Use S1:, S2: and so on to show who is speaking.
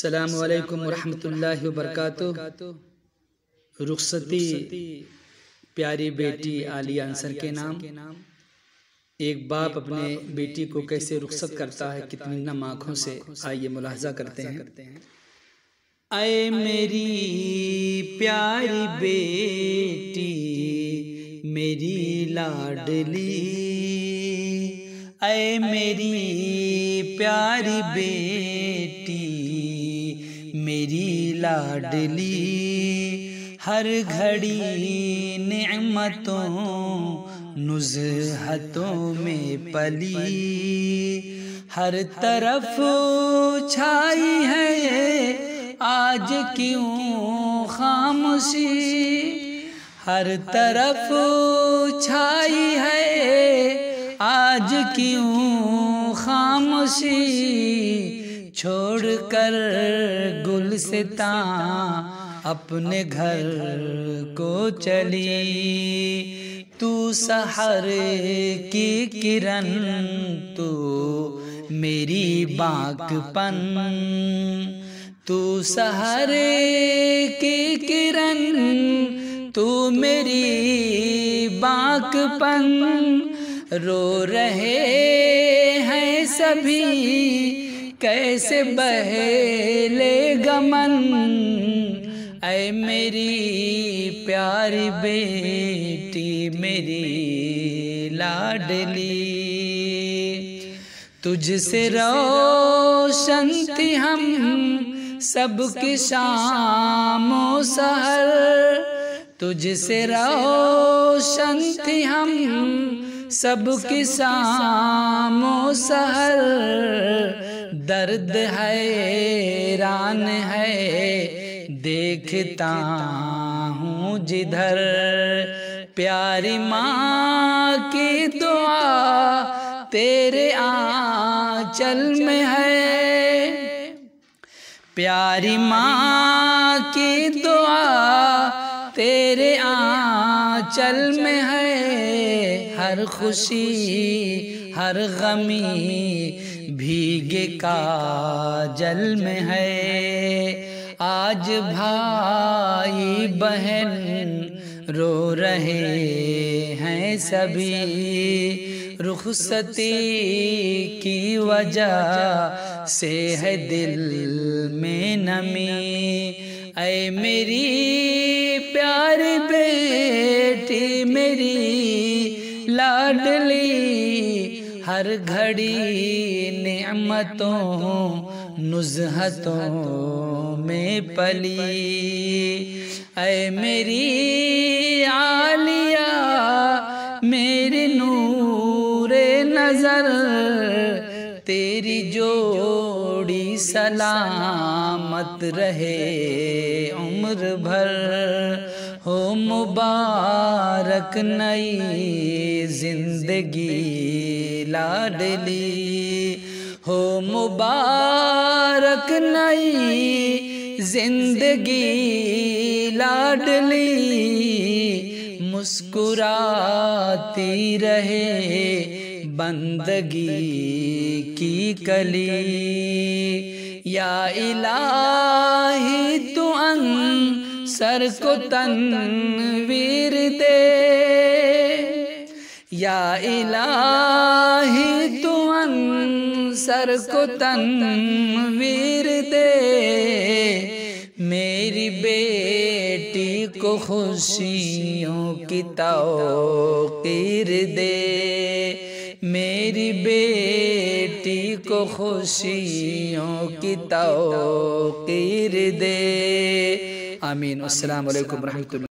S1: अस्सलामुअलैकुम वरहमतुल्लाहि वबरकातुहू। रुखसती प्यारी बेटी आलिया अंसर के नाम। एक बाप अपने बेटी को कैसे रुखसत करता है, कितनी नम आँखों से, आइए मुलाहजा करते हैं। ऐ मेरी प्यारी बेटी मेरी लाडली, ऐ मेरी प्यारी बेटी मेरी लाडली, हर घड़ी नेमतों नुज़हतों में पली, हर तरफ छाई है आज क्यों खामोशी, हर तरफ छाई है आज क्यों खामोशी, छोड़कर गुलसितां अपने घर को चली, तू सहर की किरण तू मेरी बाकपन, तू सहर की किरण तू मेरी बाकपन, रो रहे हैं सभी कैसे बहेले गमन, ऐ मेरी प्यारी बेटी मेरी लाडली, तुझसे रोशन थी हम सबकी शामो सहर, तुझसे रोशन थी हम सबकी शामो सहर, दर्द हैरान है देखता हूँ जिधर, प्यारी माँ की दुआ तेरे आंचल में है, प्यारी माँ की दुआ तेरे आंचल में है, हर खुशी हर गमी भीगे काजल में है, आज भाई बहन रो रहे हैं सभी, रुखसती की वजह से है दिल में नमी, ऐ मेरी प्यारी बेटी मेरी लाडली, हर घड़ी नेमतों नुज़हतों में पली, ऐ मेरी आलिया मेरी नूरे नज़र, तेरी जोड़ी सलामत रहे उम्र भर, हो मुबारक नई जिंदगी लाडली, हो मुबारक नई जिंदगी लाडली, मुस्कुराती रहे बंदगी की कली, या इलाही तू अंसर को तनवीर दे, या इलाही तू अंसर को तनवीर दे, मेरी बेटी को खुशियों की तौक़ीर दे, मेरी बेटी को खुशियों की तौक़ीर दे। आमीन। अस्सलामु अलैकुम रहमतुल्लाह।